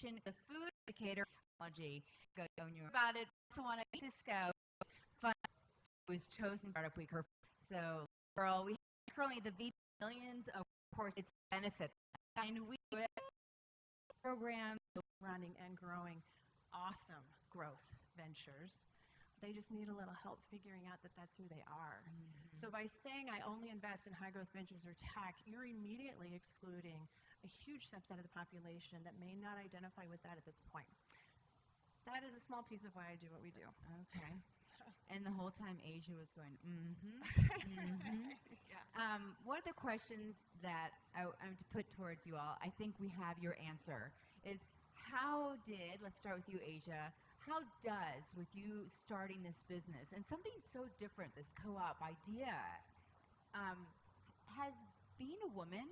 the food indicator technology. Go on your about it. Also want to Cisco fund was chosen startup week. So, girl, we have currently the VP millions. Of course, it's benefit. And we program running and growing awesome growth ventures. They just need a little help figuring out that that's who they are. Mm-hmm. So by saying I only invest in high growth ventures or tech, you're immediately excluding a huge subset of the population that may not identify with that at this point. That is a small piece of why I do what we do. Okay. And the whole time Asia was going, Yeah. One of the questions that I'm to put towards you all, I think we have your answer, is let's start with you, Asia, how does, with you starting this business, and something so different, this co-op idea, has being a woman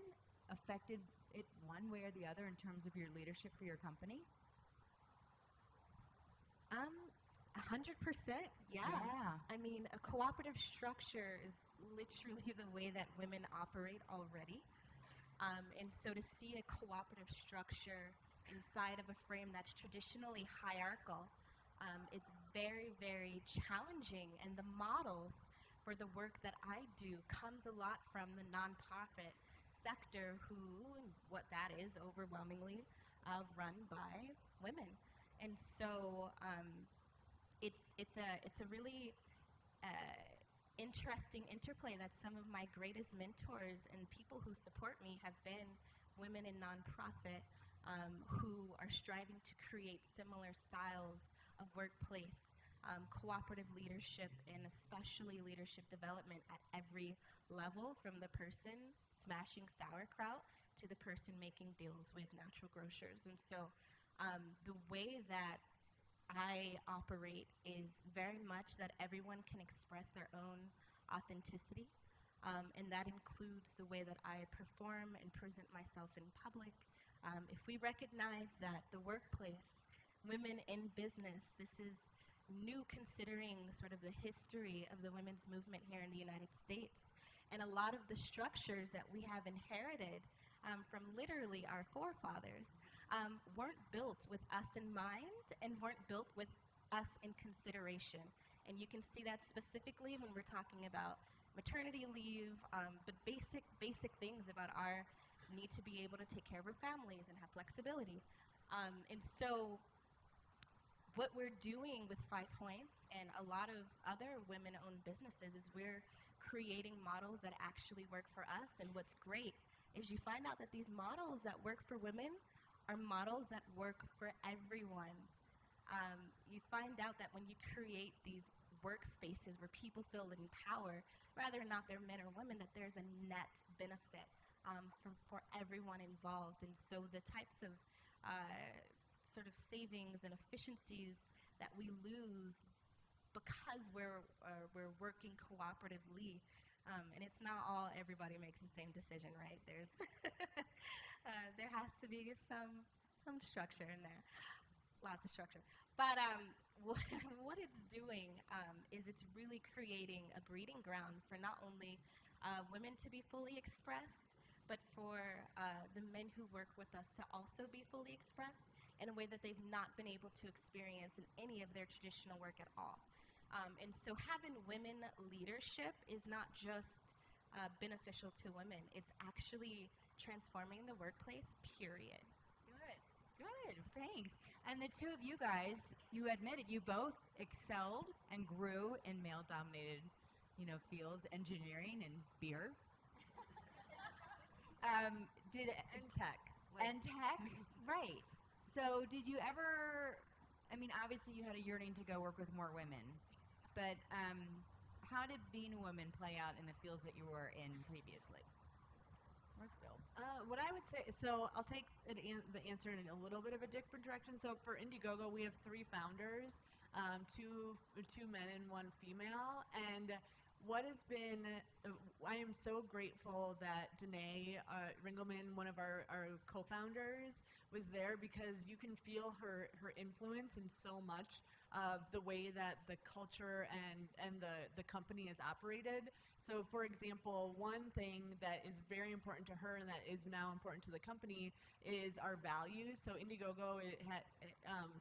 affected it one way or the other in terms of your leadership for your company? 100%. Yeah. I mean, a cooperative structure is literally the way that women operate already. And so to see a cooperative structure inside of a frame that's traditionally hierarchical, it's very, very challenging. And the models for the work that I do comes a lot from the nonprofit sector, what that is overwhelmingly run by women. And so it's a really interesting interplay that some of my greatest mentors and people who support me have been women in nonprofit who are striving to create similar styles of workplace, cooperative leadership, and especially leadership development at every level, from the person smashing sauerkraut to the person making deals with natural grocers. And so the way that I operate is very much that everyone can express their own authenticity, and that includes the way that I perform and present myself in public. If we recognize that the workplace, women in business, this is new considering sort of the history of the women's movement here in the United States, and a lot of the structures that we have inherited from literally our forefathers weren't built with us in mind and weren't built with us in consideration. And you can see that specifically when we're talking about maternity leave, but basic things about our need to be able to take care of our families and have flexibility. And so what we're doing with 5 Points and a lot of other women-owned businesses is we're creating models that actually work for us. And what's great is you find out that these models that work for women are models that work for everyone. You find out that when you create these workspaces where people feel empowered, whether or not they're men or women, that there's a net benefit for everyone involved. And so the types of sort of savings and efficiencies that we lose because we're working cooperatively, and it's not all everybody makes the same decision, right? There's there has to be some structure in there, lots of structure. But what it's doing is it's really creating a breeding ground for not only women to be fully expressed, but for the men who work with us to also be fully expressed in a way that they've not been able to experience in any of their traditional work at all. And so having women leadership is not just beneficial to women, it's actually transforming the workplace, period. Good, thanks. And the two of you guys, you admitted you both excelled and grew in male-dominated, fields, engineering and beer. And tech. And tech, right. So did you ever, obviously you had a yearning to go work with more women, but how did being a woman play out in the fields that you were in previously? Or still? What I would say, so I'll take the answer in a little bit of a different direction. So for Indiegogo, we have 3 founders, two men and 1 female, and what has been I am so grateful that Danae Ringelman, one of our co-founders, was there, because you can feel her influence in so much of the way that the culture and the company is operated. So, for example, one thing that is very important to her and that is now important to the company is our values. So Indiegogo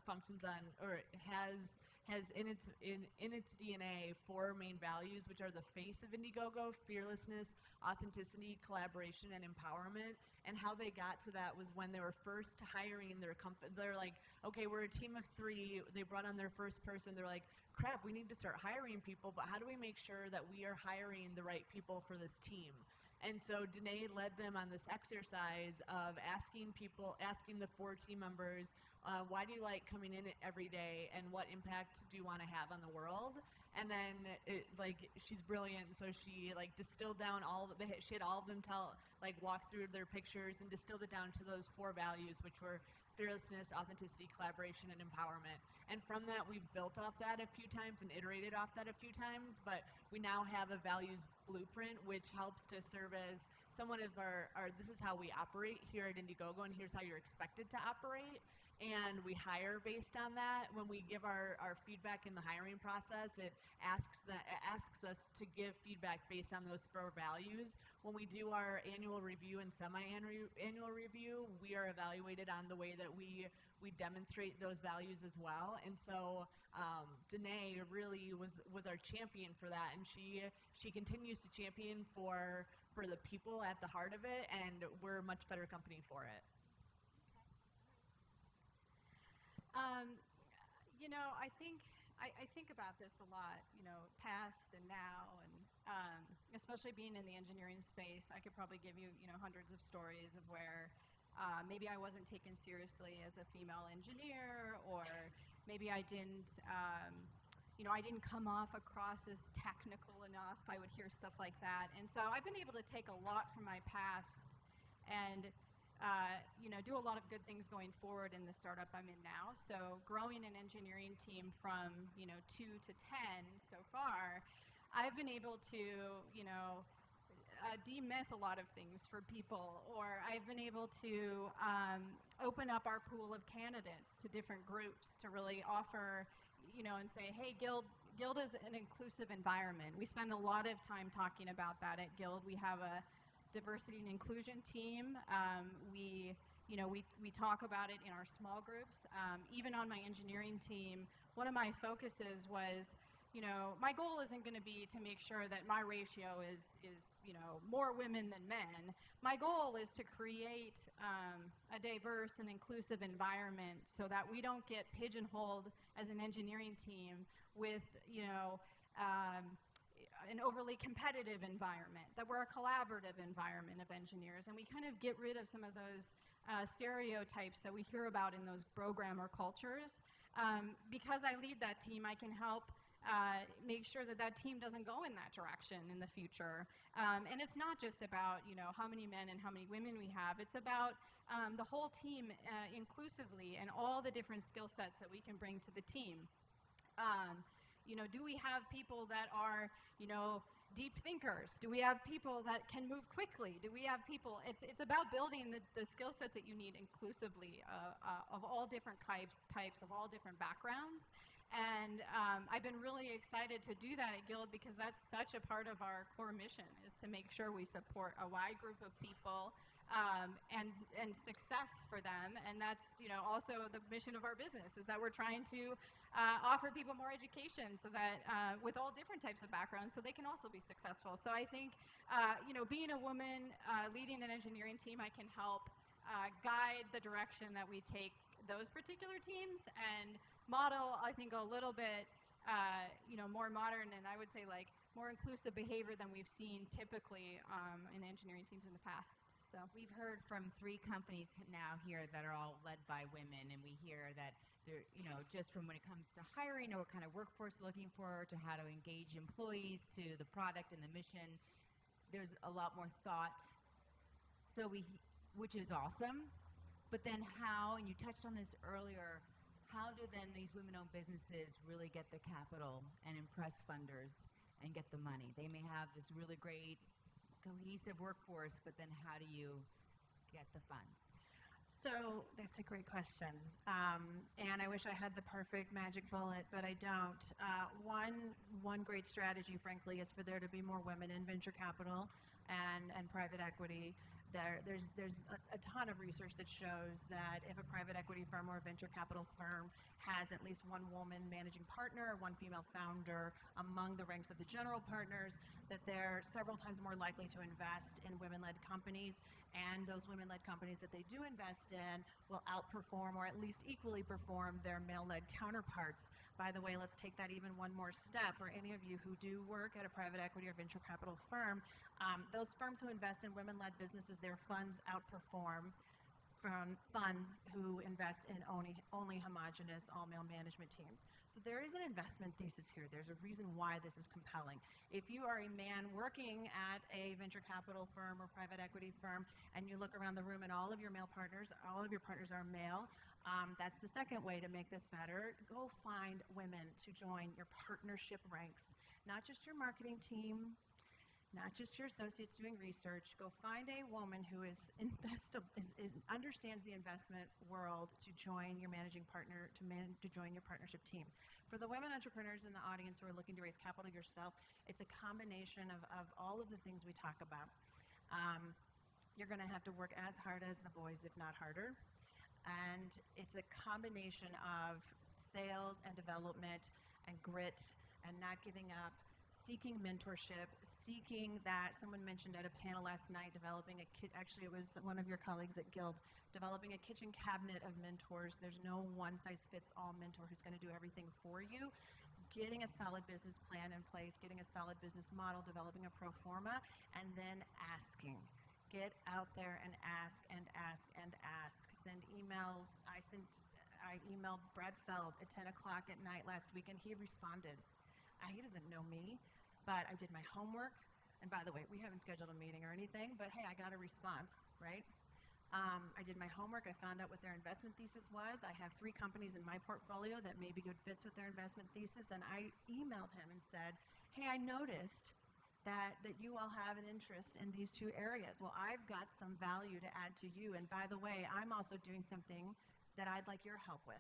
functions on, or has in its DNA 4 main values, which are the face of Indiegogo: fearlessness, authenticity, collaboration, and empowerment. And how they got to that was when they were first hiring their company. They're like, okay, we're a team of 3. They brought on their first person. They're like, crap, we need to start hiring people, but how do we make sure that we are hiring the right people for this team? And so Danae led them on this exercise of asking the 4 team members, why do you like coming in every day, and what impact do you want to have on the world? And then, she's brilliant, so she distilled down she had all of them walk through their pictures and distilled it down to those 4 values, which were fearlessness, authenticity, collaboration, and empowerment. And from that, we've built off that a few times and iterated off that a few times, but we now have a values blueprint, which helps to serve as somewhat of our this is how we operate here at Indiegogo, and here's how you're expected to operate. And we hire based on that. When we give our feedback in the hiring process, it asks us to give feedback based on those 4 values. When we do our annual review and semi-annual review, we are evaluated on the way that we demonstrate those values as well. And so Danae really was our champion for that, and she continues to champion for the people at the heart of it, and we're a much better company for it. I think about this a lot, past and now, and especially being in the engineering space, I could probably give you, hundreds of stories of where maybe I wasn't taken seriously as a female engineer, or maybe I didn't come off across as technical enough. I would hear stuff like that. And so I've been able to take a lot from my past and do a lot of good things going forward in the startup I'm in now. So growing an engineering team from, 2 to 10 so far, I've been able to, demyth a lot of things for people, or I've been able to open up our pool of candidates to different groups to really offer, and say, hey, Guild is an inclusive environment. We spend a lot of time talking about that at Guild. We have a diversity and inclusion team. We talk about it in our small groups. Even on my engineering team, one of my focuses was, my goal isn't going to be to make sure that my ratio is more women than men. My goal is to create a diverse and inclusive environment so that we don't get pigeonholed as an engineering team with, an overly competitive environment, that we're a collaborative environment of engineers, and we kind of get rid of some of those stereotypes that we hear about in those programmer cultures. Because I lead that team, I can help make sure that team doesn't go in that direction in the future. And it's not just about, how many men and how many women we have. It's about the whole team inclusively and all the different skill sets that we can bring to the team. Do we have people that are, deep thinkers? Do we have people that can move quickly? Do we have people? It's about building the skill sets that you need inclusively of all different types of all different backgrounds. And I've been really excited to do that at Guild, because that's such a part of our core mission, is to make sure we support a wide group of people and success for them. And that's also the mission of our business, is that we're trying to offer people more education, so that with all different types of backgrounds, so they can also be successful. So I think being a woman leading an engineering team, I can help guide the direction that we take those particular teams, and model, I think, a little bit more modern, and I would say more inclusive behavior than we've seen typically in engineering teams in the past. So we've heard from 3 companies now here that are all led by women, and we hear that they're, just from when it comes to hiring or what kind of workforce looking for, to how to engage employees, to the product and the mission, there's a lot more thought. So which is awesome, but then how, and you touched on this earlier, how do then these women-owned businesses really get the capital and impress funders and get the money? They may have this really great cohesive workforce, but then how do you get the funds? So that's a great question. And I wish I had the perfect magic bullet, but I don't. One great strategy, frankly, is for there to be more women in venture capital and private equity. There's a ton of research that shows that if a private equity firm or a venture capital firm has at least one woman managing partner or one female founder among the ranks of the general partners, that they're several times more likely to invest in women-led companies, and those women-led companies that they do invest in will outperform or at least equally perform their male-led counterparts. By the way, let's take that even one more step. For any of you who do work at a private equity or venture capital firm, those firms who invest in women-led businesses, their funds outperform from funds who invest in only homogenous all-male management teams. So there is an investment thesis here. There's a reason why this is compelling. If you are a man working at a venture capital firm or private equity firm, and you look around the room and all of your partners are male, that's the second way to make this better. Go find women to join your partnership ranks, not just your marketing team, not just your associates doing research. Go find a woman who understands the investment world to join your managing partner, to join your partnership team. For the women entrepreneurs in the audience who are looking to raise capital yourself, it's a combination of all of the things we talk about. You're going to have to work as hard as the boys, if not harder. And it's a combination of sales and development and grit and not giving up, seeking mentorship, seeking that, someone mentioned at a panel last night, developing a kit, actually it was one of your colleagues at Guild, developing a kitchen cabinet of mentors. There's no one-size-fits-all mentor who's going to do everything for you. Getting a solid business plan in place, getting a solid business model, developing a pro forma, and then asking. Get out there and ask and ask and ask. Send emails. I emailed Brad Feld at 10 o'clock at night last week, and he responded. He doesn't know me, but I did my homework. And by the way, we haven't scheduled a meeting or anything, but hey, I got a response, right? I did my homework. I found out what their investment thesis was. I have 3 companies in my portfolio that may be good fits with their investment thesis, and I emailed him and said, hey, I noticed that you all have an interest in these 2 areas. Well, I've got some value to add to you, and by the way, I'm also doing something that I'd like your help with.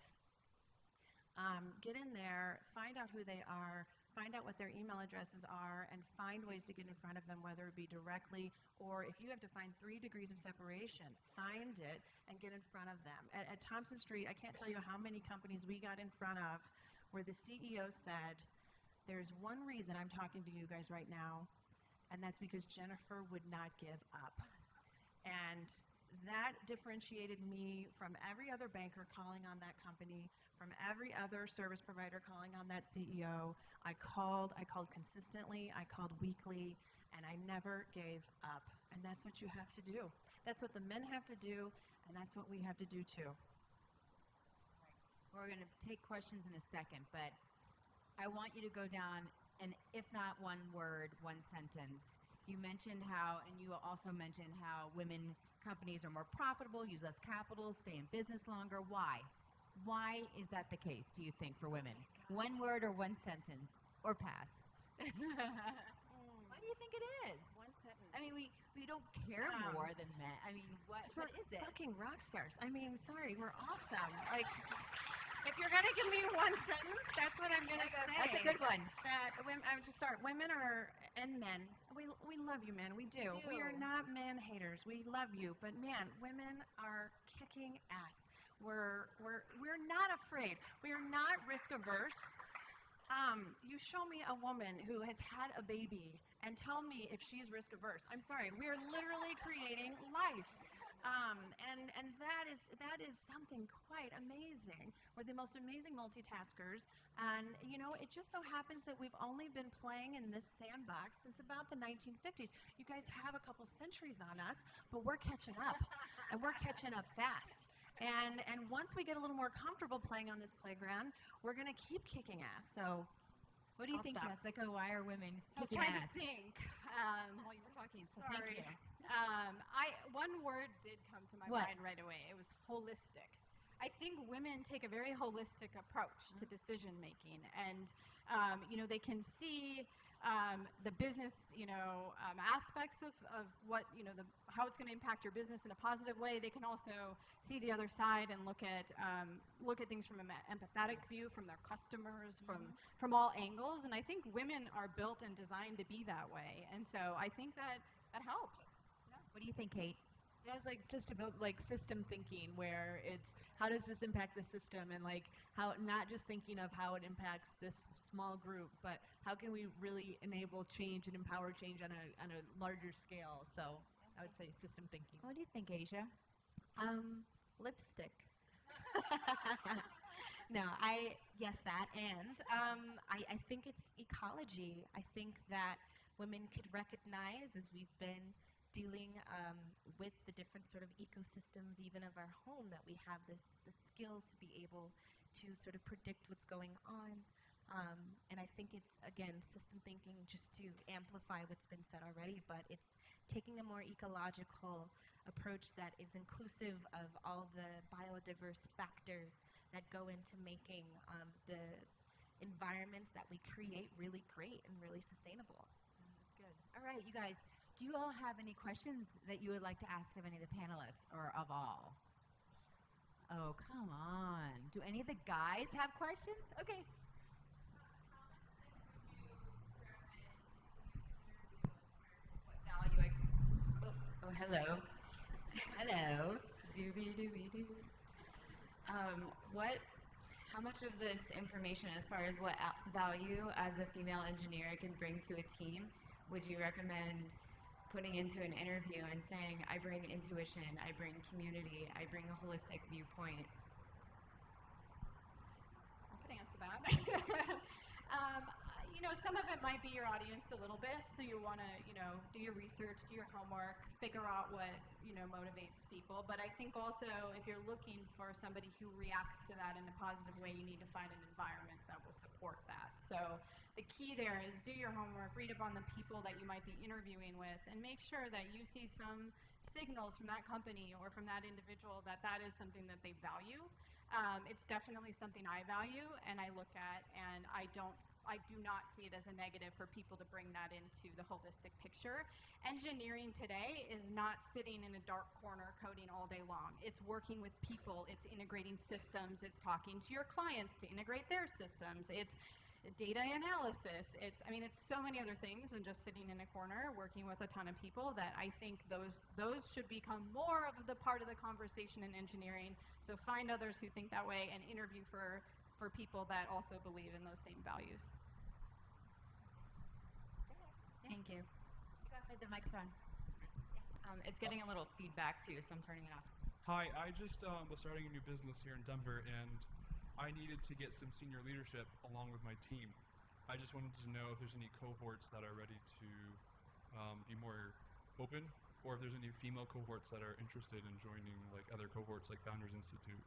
Get in there, find out who they are, find out what their email addresses are, and find ways to get in front of them, whether it be directly or if you have to find 3 degrees of separation, find it and get in front of them. At Thompson Street, I can't tell you how many companies we got in front of where the CEO said, there's one reason I'm talking to you guys right now, and that's because Jennifer would not give up. And that differentiated me from every other banker calling on that company, from every other service provider calling on that CEO. I called consistently, I called weekly, and I never gave up. And that's what you have to do. That's what the men have to do, and that's what we have to do too. We're going to take questions in a second, but I want you to go down, and if not one word, one sentence. You mentioned how, and you also mentioned how women companies are more profitable, use less capital, stay in business longer. Why? Why is that the case, do you think, for women? One word or one sentence, or pass. Why do you think it is? One sentence. I mean, we don't care more than men. I mean, what is it? Fucking rock stars. I mean, sorry, we're awesome. Like, if you're gonna give me one sentence, that's what I'm gonna say. That's a good one. Women are, and men, we love you, men, we do. We are not man haters. We love you, but man, women are kicking ass. We're not afraid. We are not risk averse. You show me a woman who has had a baby and tell me if she's risk averse. I'm sorry, we are literally creating life. And that is something quite amazing. We're the most amazing multitaskers, and you know, it just so happens that we've only been playing in this sandbox since about the 1950s. You guys have a couple centuries on us, but we're catching up, and we're catching up fast. And once we get a little more comfortable playing on this playground, we're going to keep kicking ass. So, what do you think, stop. Jessica? Why are women I was kicking trying ass? to think while you were talking, so Sorry. thank you. One word did come to my What? mind right away. It was holistic. I think women take a very holistic approach to decision making, and you know, they can see the business, aspects of what, how it's going to impact your business in a positive way. They can also see the other side and look at things from an empathetic view, from their customers, from all angles. And I think women are built and designed to be that way. And so I think that helps. What do you think, Kate? Yeah, it's like just about like system thinking, where it's how does this impact the system, and like how not just thinking of how it impacts this small group, but how can we really enable change and empower change on a larger scale. So I would say system thinking. What do you think, Asia? Lipstick. No, yes, that, and I think it's ecology. I think that women could recognize, as we've been dealing with the different sort of ecosystems even of our home, that we have the skill to be able to sort of predict what's going on. And I think it's, again, system thinking, just to amplify what's been said already, but it's taking a more ecological approach that is inclusive of all the biodiverse factors that go into making the environments that we create really great and really sustainable. That's good. All right, you guys. Do you all have any questions that you would like to ask of any of the panelists, or of all? Oh, come on. Do any of the guys have questions? Okay. Hello. Hello. Doobie. How much of this information, as far as what value as a female engineer can bring to a team, would you recommend putting into an interview and saying, I bring intuition, I bring community, I bring a holistic viewpoint? I could answer that. Some of it might be your audience a little bit, so you want to, do your research, do your homework, figure out what, motivates people. But I think also, if you're looking for somebody who reacts to that in a positive way, you need to find an environment that will support that. So the key there is do your homework, read up on the people that you might be interviewing with, and make sure that you see some signals from that company or from that individual that is something that they value. It's definitely something I value and I look at, and I do not see it as a negative for people to bring that into the holistic picture. Engineering today is not sitting in a dark corner coding all day long. It's working with people, it's integrating systems, it's talking to your clients to integrate their systems, it's data analysis, it's so many other things than just sitting in a corner working with a ton of people, that I think those should become more of the part of the conversation in engineering. So find others who think that way and interview for people that also believe in those same values. Thank you. Go ahead, the microphone. It's getting a little feedback too, so I'm turning it off. Hi, I just was starting a new business here in Denver, and I needed to get some senior leadership along with my team. I just wanted to know if there's any cohorts that are ready to be more open, or if there's any female cohorts that are interested in joining like other cohorts like Founders Institute.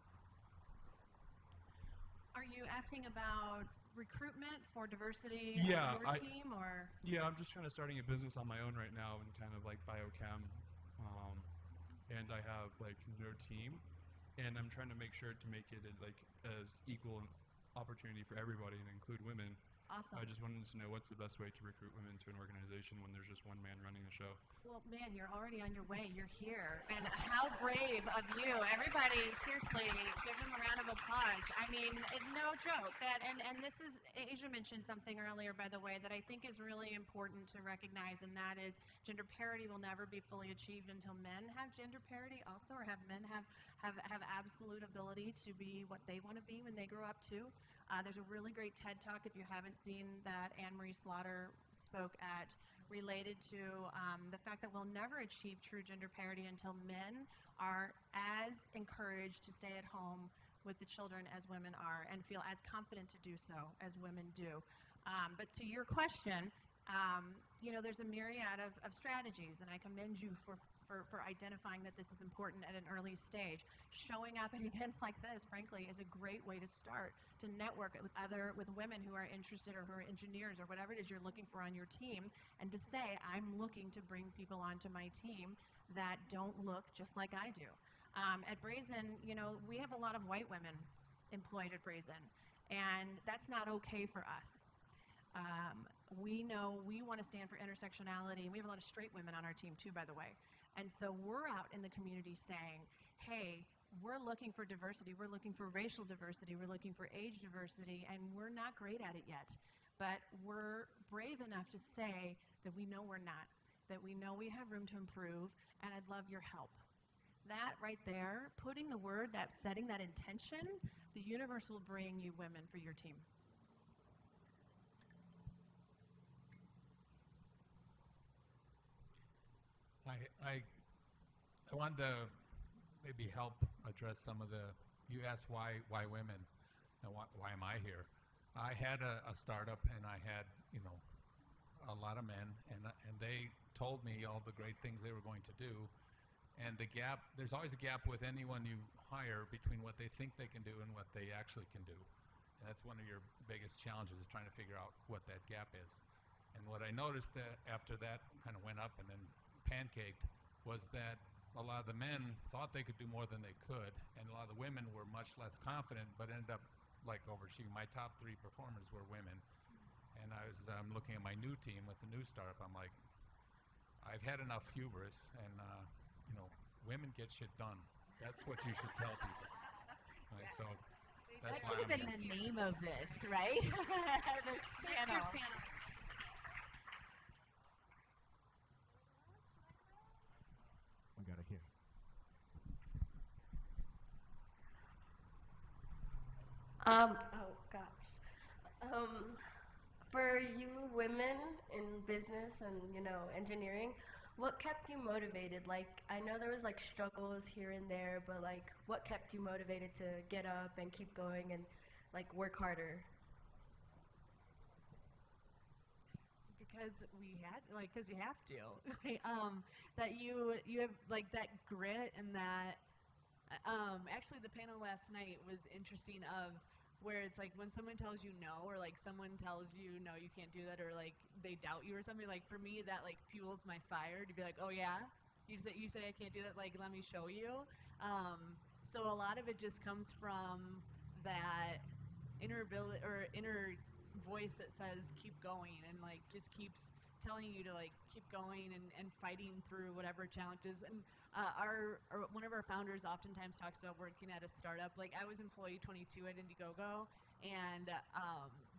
Are you asking about recruitment for diversity Yeah, on your team, or? Yeah, I'm just kind of starting a business on my own right now in kind of like biochem, and I have like no team, and I'm trying to make sure to make it like as equal an opportunity for everybody and include women. Awesome. I just wanted to know what's the best way to recruit women to an organization when there's just one man running the show. Well, man, you're already on your way. You're here. And how brave of you. Everybody, seriously, give them a round of applause. I mean, no joke. And this is, Asia mentioned something earlier, by the way, that I think is really important to recognize, and that is gender parity will never be fully achieved until men have gender parity also, or have men have absolute ability to be what they want to be when they grow up too. There's a really great TED Talk, if you haven't seen, that Anne-Marie Slaughter spoke at, related to the fact that we'll never achieve true gender parity until men are as encouraged to stay at home with the children as women are, and feel as confident to do so as women do. But to your question, there's a myriad of strategies, and I commend you for identifying that this is important at an early stage. Showing up at events like this, frankly, is a great way to start to network with women who are interested, or who are engineers, or whatever it is you're looking for on your team, and to say, I'm looking to bring people onto my team that don't look just like I do. At Brazen, we have a lot of white women employed at Brazen, and that's not okay for us. We know we want to stand for intersectionality, and we have a lot of straight women on our team too, by the way. And so we're out in the community saying, hey, we're looking for diversity, we're looking for racial diversity, we're looking for age diversity, and we're not great at it yet. But we're brave enough to say that we know we're not, that we know we have room to improve, and I'd love your help. That right there, putting the word, that setting that intention, the universe will bring you women for your team. I wanted to maybe help address some of the, you asked why women, and why am I here? I had a startup, and I had, a lot of men, and they told me all the great things they were going to do, and the gap, there's always a gap with anyone you hire between what they think they can do and what they actually can do. And that's one of your biggest challenges, is trying to figure out what that gap is. And what I noticed after that kind of went up and then pancaked was that a lot of the men thought they could do more than they could, and a lot of the women were much less confident, but ended up like overachieving. My top 3 performers were women, and I was looking at my new team with the new startup. I'm like, I've had enough hubris, and women get shit done. That's what you should tell people. Right, so that's That why should have I'm been here. the name of this, right? This Next year's panel. panel. We got it here. Oh gosh. For you women in business and, engineering, what kept you motivated? Like, I know there was like struggles here and there, but like, what kept you motivated to get up and keep going and like work harder? Because because you have to. That you have like that grit and that. Actually, the panel last night was interesting. Where it's like when someone tells you no, or like someone tells you no, you can't do that, or like they doubt you or something. Like for me, that like fuels my fire to be like, oh yeah, you say I can't do that. Like let me show you. So a lot of it just comes from that inner voice that says keep going, and like just keeps telling you to like keep going and fighting through whatever challenges. And one of our founders oftentimes talks about working at a startup. Like I was employee 22 at Indiegogo, and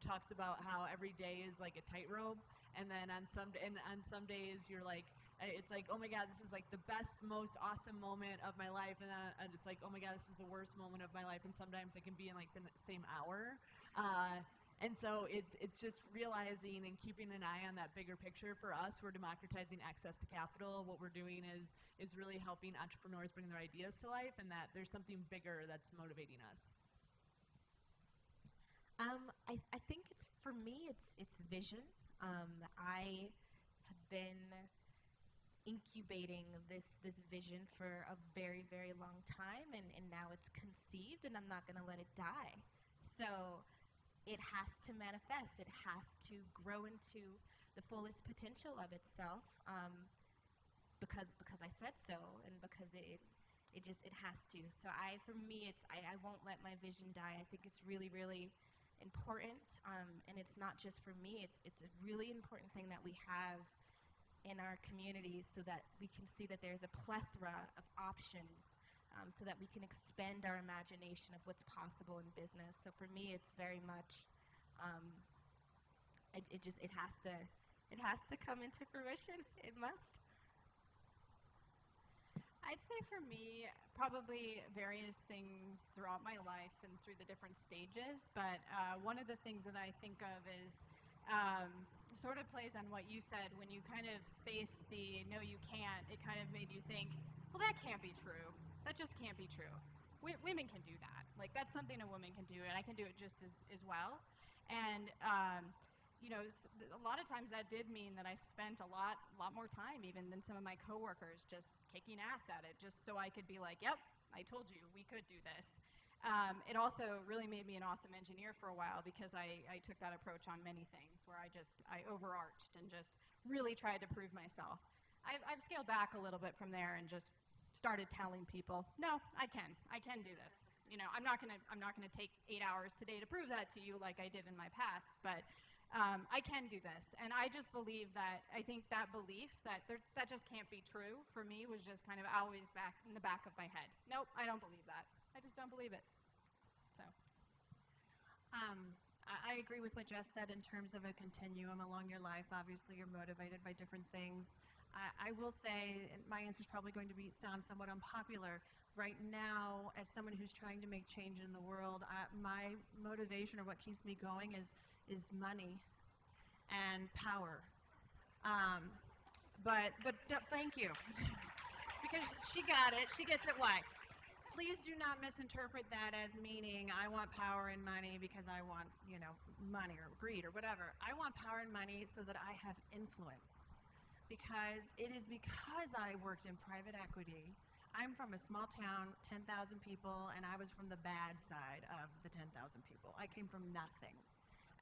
talks about how every day is like a tightrope, and then on some days you're like, it's like, oh my God, this is like the best, most awesome moment of my life, and it's like, oh my God, this is the worst moment of my life, and sometimes it can be in like the same hour. And so it's just realizing and keeping an eye on that bigger picture. For us, we're democratizing access to capital. What we're doing is really helping entrepreneurs bring their ideas to life, and that there's something bigger that's motivating us. I think for me, it's vision. I have been incubating this vision for a very, very long time, and now it's conceived, and I'm not going to let it die. So it has to manifest. It has to grow into the fullest potential of itself, because I said so, and because it has to. So for me, I won't let my vision die. I think it's really, really important, and it's not just for me. It's a really important thing that we have in our communities, so that we can see that there's a plethora of options, so that we can expand our imagination of what's possible in business. So for me, it's very much, it has to come into fruition. It must. I'd say for me, probably various things throughout my life and through the different stages, but one of the things that I think of is sort of plays on what you said. When you kind of face the no you can't, it kind of made you think, well, that can't be true. That just can't be true. Women can do that. Like, that's something a woman can do, and I can do it just as well. And a lot of times that did mean that I spent a lot more time even than some of my coworkers just kicking ass at it, just so I could be like, yep, I told you we could do this. It also really made me an awesome engineer for a while, because I took that approach on many things, where I overarched and just really tried to prove myself. I've scaled back a little bit from there and just started telling people, no, I can do this. I'm not gonna take 8 hours today to prove that to you like I did in my past, but I can do this. And I just believe that, I think that belief that just can't be true for me was just kind of always back in the back of my head. Nope, I don't believe that. I just don't believe it. So. I agree with what Jess said in terms of a continuum along your life. Obviously, you're motivated by different things. I will say, and my answer is probably going to sound somewhat unpopular. Right now, as someone who's trying to make change in the world, my motivation, or what keeps me going, is money and power. But thank you, because she got it. She gets it. Why? Please do not misinterpret that as meaning I want power and money because I want, money or greed or whatever. I want power and money so that I have influence. Because it is because I worked in private equity. I'm from a small town, 10,000 people, and I was from the bad side of the 10,000 people. I came from nothing.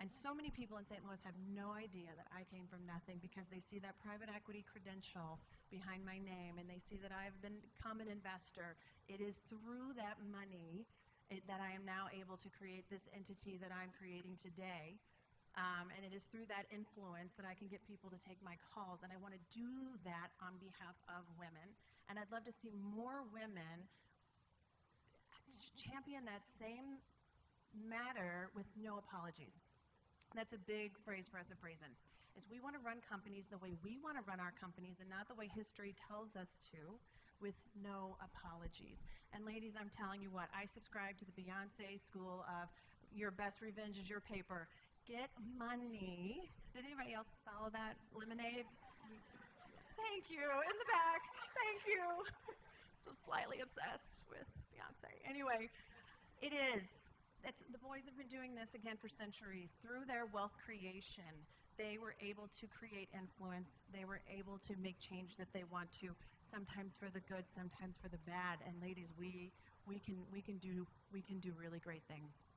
And so many people in St. Louis have no idea that I came from nothing because they see that private equity credential behind my name, and they see that I've become an investor. It is through that money that I am now able to create this entity that I'm creating today. And it is through that influence that I can get people to take my calls. And I want to do that on behalf of women. And I'd love to see more women champion that same matter with no apologies. That's a big phrase for us at Brazen, is we want to run companies the way we want to run our companies and not the way history tells us to, with no apologies. And ladies, I'm telling you what, I subscribe to the Beyonce school of your best revenge is your paper. Get money. Did anybody else follow that? Lemonade? Thank you. In the back. Thank you. Just slightly obsessed with Beyonce. Anyway, it is. The boys have been doing this again for centuries. Through their wealth creation, they were able to create influence. They were able to make change that they want to, sometimes for the good, sometimes for the bad. And ladies, we can do really great things.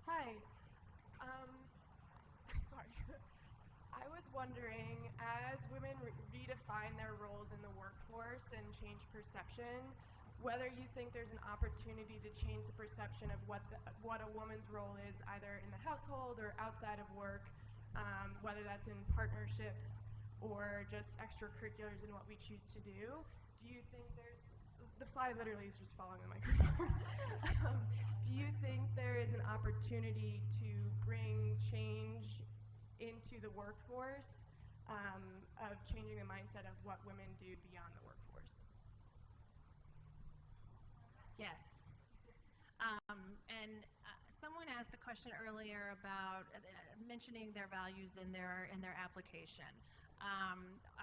Hi. Sorry. I was wondering, as women redefine their roles in the workforce and change perception, whether you think there's an opportunity to change the perception of what a woman's role is, either in the household or outside of work, whether that's in partnerships or just extracurriculars in what we choose to do. Do you think the fly literally is just following the microphone. Do you think there is an opportunity to bring change into the workforce, of changing the mindset of what women do beyond the workforce? Yes. And someone asked a question earlier about mentioning their values in their application.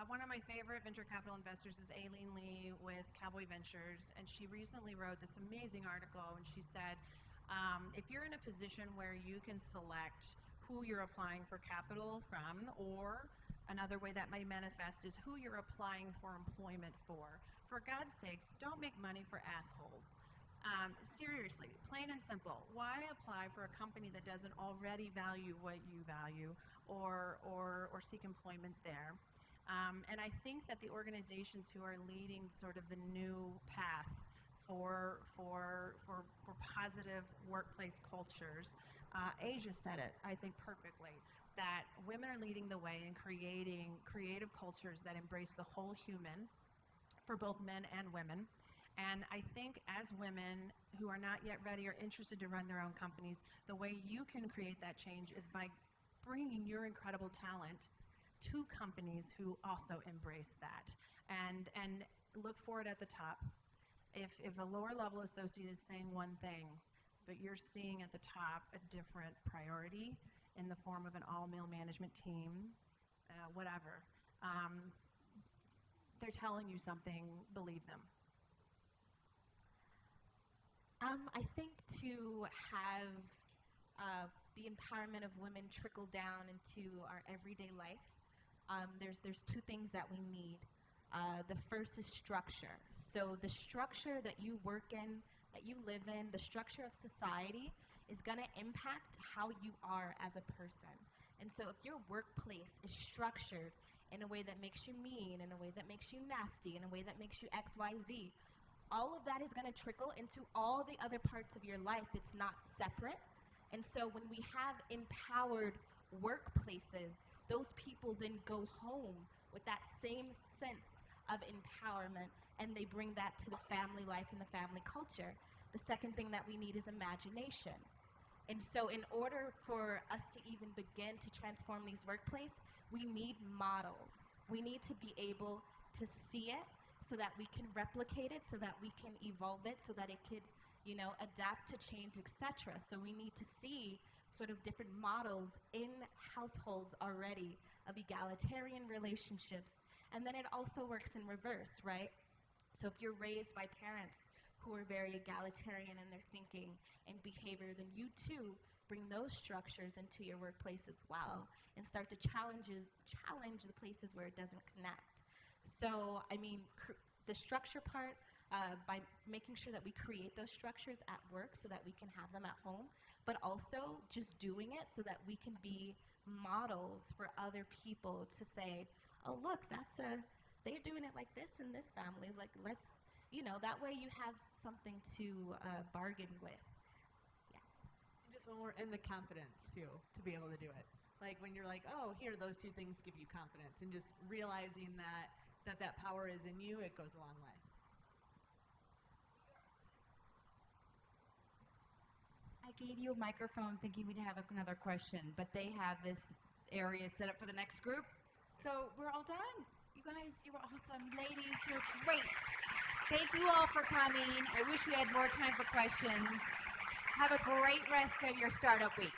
One of my favorite venture capital investors is Aileen Lee with Cowboy Ventures, and she recently wrote this amazing article, and she said, if you're in a position where you can select who you're applying for capital from, or another way that may manifest is who you're applying for employment for God's sakes, don't make money for assholes. Seriously, plain and simple. Why apply for a company that doesn't already value what you value or seek employment there? And I think that the organizations who are leading sort of the new path for positive workplace cultures, Asia said it, I think, perfectly, that women are leading the way in creating creative cultures that embrace the whole human for both men and women. And I think as women who are not yet ready or interested to run their own companies, the way you can create that change is by bringing your incredible talent to companies who also embrace that. And look for it at the top. If a lower level associate is saying one thing, but you're seeing at the top a different priority in the form of an all-male management team, whatever, they're telling you something, believe them. I think to have the empowerment of women trickle down into our everyday life, there's two things that we need. The first is structure. So the structure that you work in, that you live in, the structure of society is going to impact how you are as a person. And so if your workplace is structured in a way that makes you mean, in a way that makes you nasty, in a way that makes you X, Y, Z, all of that is going to trickle into all the other parts of your life. It's not separate. And so when we have empowered workplaces, those people then go home with that same sense of empowerment, and they bring that to the family life and the family culture. The second thing that we need is imagination. And so in order for us to even begin to transform these workplaces, we need models. We need to be able to see it so that we can replicate it, so that we can evolve it, so that it could, adapt to change, etc. So we need to see sort of different models in households already of egalitarian relationships. And then it also works in reverse, right? So if you're raised by parents who are very egalitarian in their thinking and behavior, then you too bring those structures into your workplace as well and start to challenge the places where it doesn't connect. So, the structure part, by making sure that we create those structures at work so that we can have them at home, but also just doing it so that we can be models for other people to say, oh, look, they're doing it like this in this family. Like, let's, that way you have something to bargain with. Yeah. And just and the confidence too, to be able to do it. Like when you're like, oh, here, those two things give you confidence, and just realizing that power is in you, it goes a long way. I gave you a microphone thinking we'd have another question, but they have this area set up for the next group. So we're all done. You guys, you were awesome. Ladies, you're great. Thank you all for coming. I wish we had more time for questions. Have a great rest of your startup week.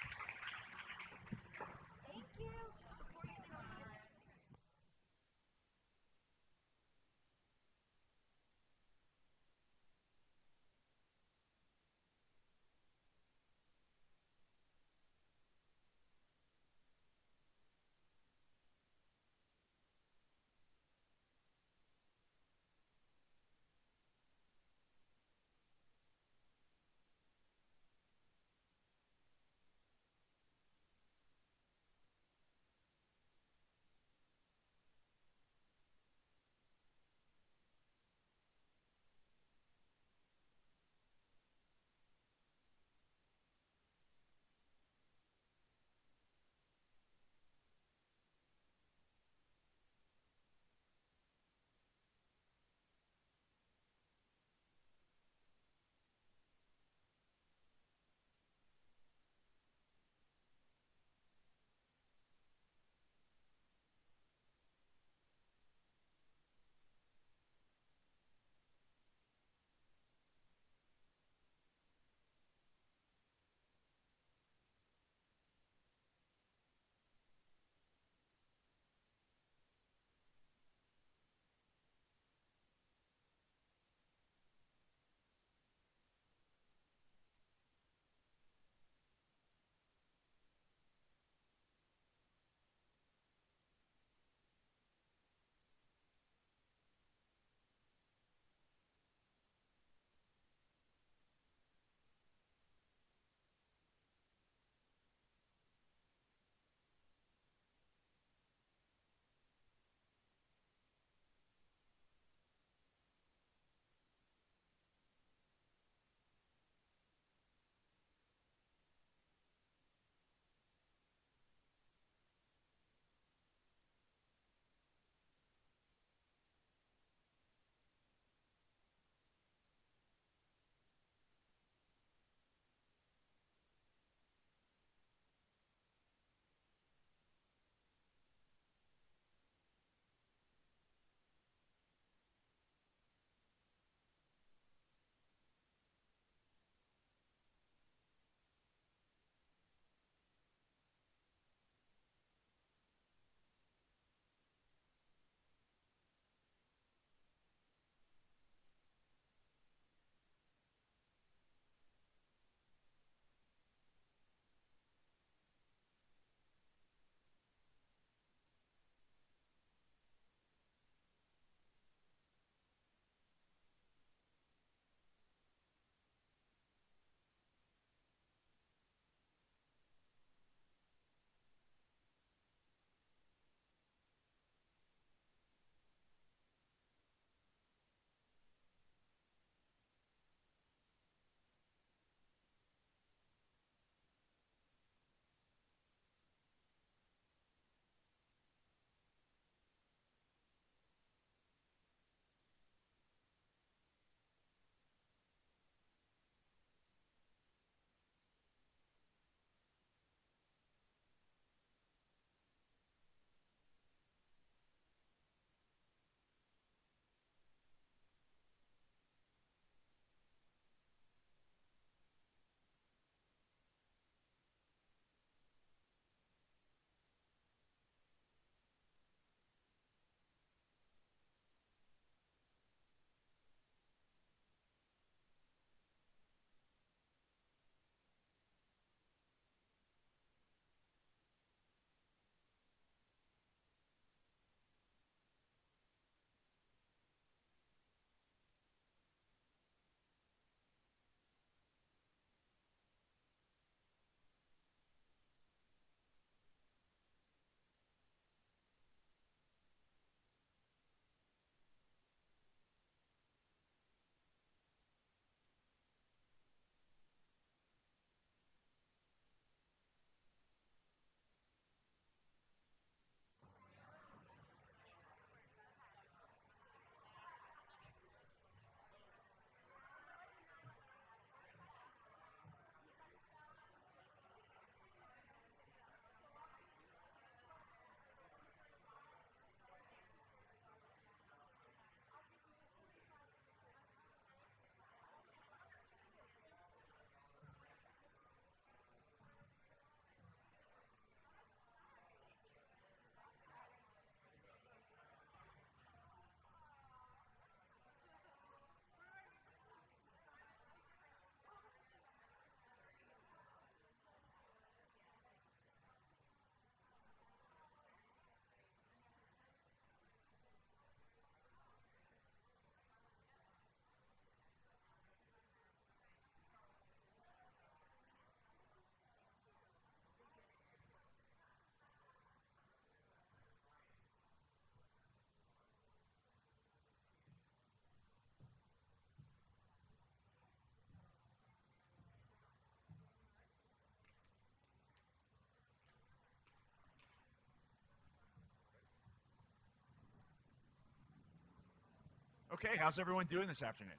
Okay, how's everyone doing this afternoon?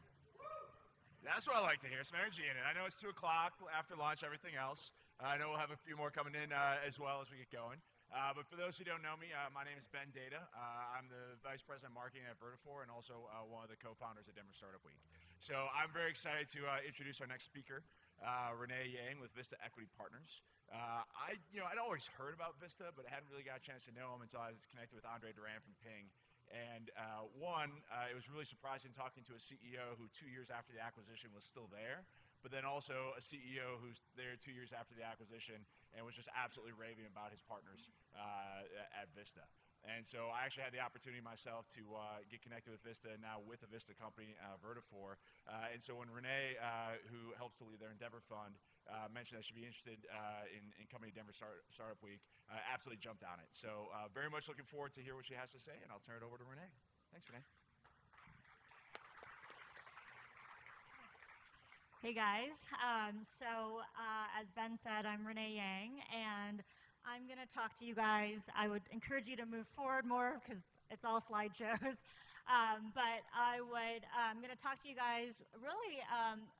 That's what I like to hear, some energy in it. I know it's 2 o'clock after lunch, everything else. I know we'll have a few more coming in as well as we get going. But for those who don't know me, my name is Ben Data. I'm the Vice President of Marketing at Vertifor and also one of the co-founders at Denver Startup Week. So I'm very excited to introduce our next speaker, Renee Yang with Vista Equity Partners. I'd always heard about Vista, but I hadn't really got a chance to know him until I was connected with Andre Duran from Ping. And it was really surprising talking to a CEO who 2 years after the acquisition was still there, but then also a CEO who's there 2 years after the acquisition and was just absolutely raving about his partners at Vista. And so I actually had the opportunity myself to get connected with Vista and now with a Vista company, Vertifor. And so when Renee, who helps to lead their Endeavor Fund, mentioned that she'd be interested in coming to Denver Startup Week, absolutely jumped on it. So very much looking forward to hear what she has to say, and I'll turn it over to Renee. Thanks, Renee. Hey guys, as Ben said, I'm Renee Yang, and I'm going to talk to you guys. I would encourage you to move forward more because it's all slideshows. I'm going to talk to you guys really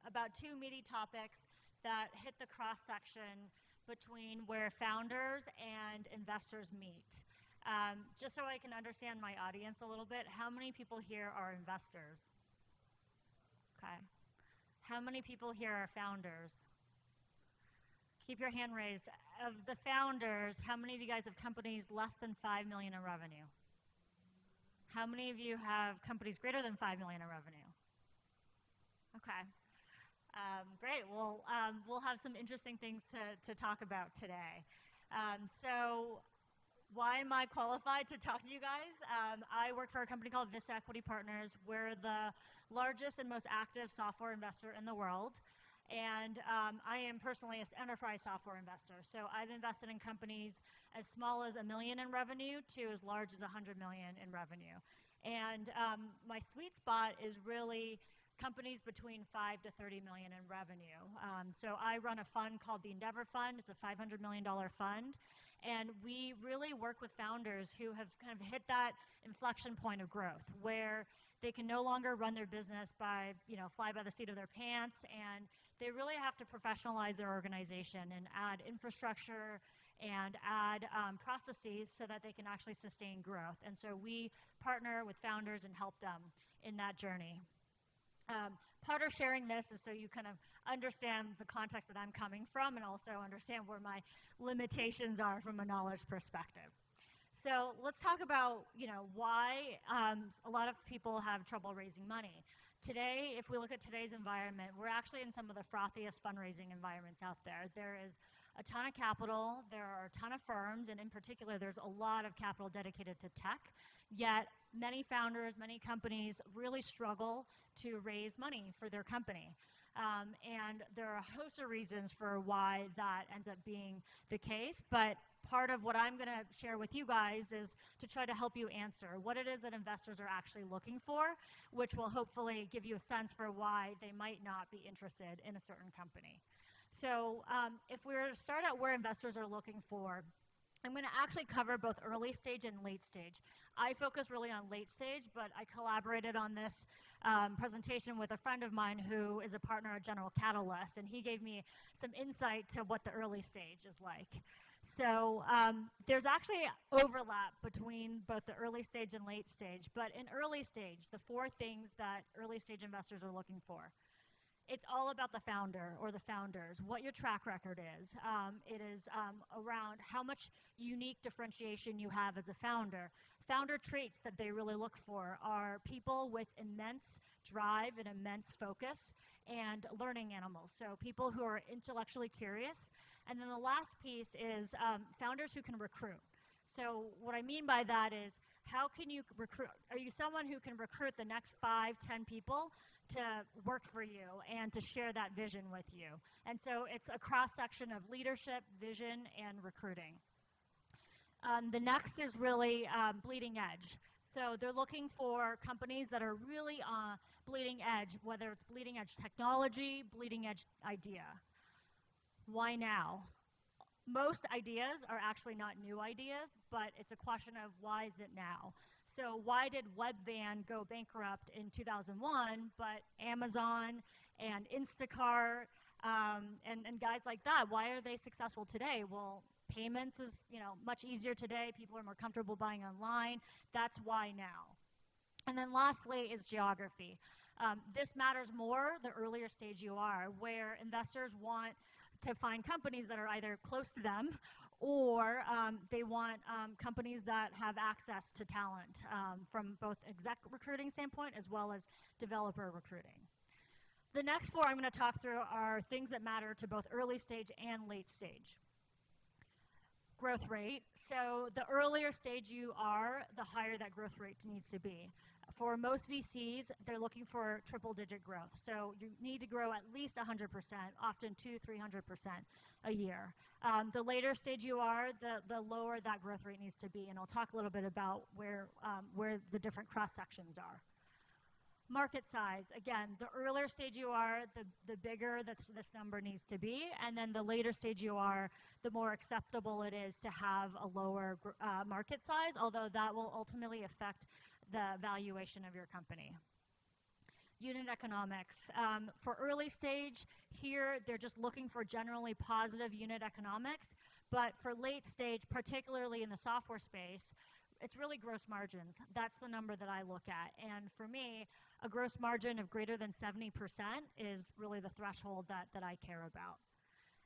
about two meaty topics that hit the cross-section between where founders and investors meet. Just so I can understand my audience a little bit, how many people here are investors? Okay. How many people here are founders? Keep your hand raised. Of the founders, how many of you guys have companies less than 5 million in revenue? How many of you have companies greater than 5 million in revenue? Okay. Great. Well, we'll have some interesting things to talk about today. Why am I qualified to talk to you guys? I work for a company called Vista Equity Partners. We're the largest and most active software investor in the world. And I am personally an enterprise software investor. So I've invested in companies as small as $1 million in revenue to as large as $100 million in revenue. And my sweet spot is really companies between 5 to 30 million in revenue. So I run a fund called the Endeavor Fund. It's a $500 million fund. And we really work with founders who have kind of hit that inflection point of growth where they can no longer run their business by, fly by the seat of their pants, and they really have to professionalize their organization and add infrastructure and add processes so that they can actually sustain growth. And so we partner with founders and help them in that journey. Part of sharing this is so you kind of understand the context that I'm coming from and also understand where my limitations are from a knowledge perspective. So let's talk about, why a lot of people have trouble raising money. Today, if we look at today's environment, we're actually in some of the frothiest fundraising environments out there. There is a ton of capital, there are a ton of firms, and in particular, there's a lot of capital dedicated to tech, yet many founders, many companies really struggle to raise money for their company. And there are a host of reasons for why that ends up being the case, but part of what I'm going to share with you guys is to try to help you answer what it is that investors are actually looking for, which will hopefully give you a sense for why they might not be interested in a certain company. So if we were to start out where investors are looking for, I'm going to actually cover both early stage and late stage. I focus really on late stage, but I collaborated on this presentation with a friend of mine who is a partner at General Catalyst, and he gave me some insight to what the early stage is like. So there's actually overlap between both the early stage and late stage, but in early stage, the 4 things that early stage investors are looking for. It's all about the founder or the founders, what your track record is. It is around how much unique differentiation you have as a founder. Founder traits that they really look for are people with immense drive and immense focus and learning animals. So people who are intellectually curious. And then the last piece is founders who can recruit. So what I mean by that is how can you recruit? Are you someone who can recruit the next 5, 10 people to work for you and to share that vision with you? And so it's a cross-section of leadership, vision, and recruiting. The next is really bleeding edge. So they're looking for companies that are really bleeding edge, whether it's bleeding edge technology, bleeding edge idea. Why now? Most ideas are actually not new ideas, but it's a question of why is it now? So why did Webvan go bankrupt in 2001, but Amazon and Instacart and guys like that, why are they successful today? Well, payments is much easier today. People are more comfortable buying online. That's why now. And then lastly is geography. This matters more the earlier stage you are, where investors want to find companies that are either close to them or they want companies that have access to talent from both exec recruiting standpoint as well as developer recruiting. The next four I'm going to talk through are things that matter to both early stage and late stage. Growth rate. So the earlier stage you are, the higher that growth rate needs to be. For most VCs, they're looking for triple-digit growth. So you need to grow at least 100%, often 200-300% a year. The later stage you are, the lower that growth rate needs to be. And I'll talk a little bit about where the different cross-sections are. Market size, again, the earlier stage you are, the bigger this number needs to be, and then the later stage you are, the more acceptable it is to have a lower market size, although that will ultimately affect the valuation of your company. Unit economics. For early stage, here they're just looking for generally positive unit economics, but for late stage, particularly in the software space, it's really gross margins. That's the number that I look at. And for me, a gross margin of greater than 70% is really the threshold that I care about.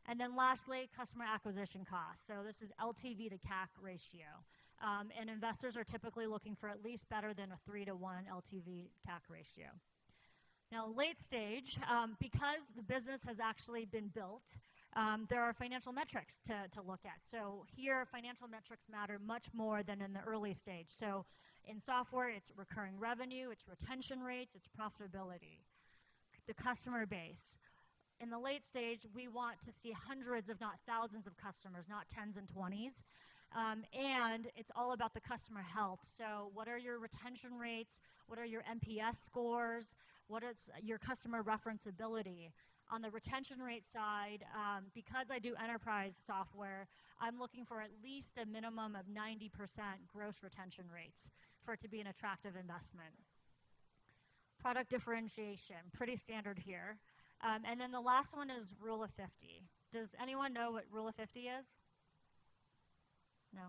And then lastly, customer acquisition costs. So this is LTV to CAC ratio. And investors are typically looking for at least better than a 3-to-1 LTV CAC ratio. Now, late stage, because the business has actually been built, there are financial metrics to look at. So here, financial metrics matter much more than in the early stage. So in software, it's recurring revenue, it's retention rates, it's profitability, the customer base. In the late stage, we want to see hundreds, if not thousands of customers, not 10s and 20s. And it's all about the customer health. So what are your retention rates? What are your NPS scores? What is your customer referenceability? On the retention rate side, because I do enterprise software, I'm looking for at least a minimum of 90% gross retention rates for it to be an attractive investment. Product differentiation, pretty standard here. And then the last one is Rule of 50. Does anyone know what Rule of 50 is? No?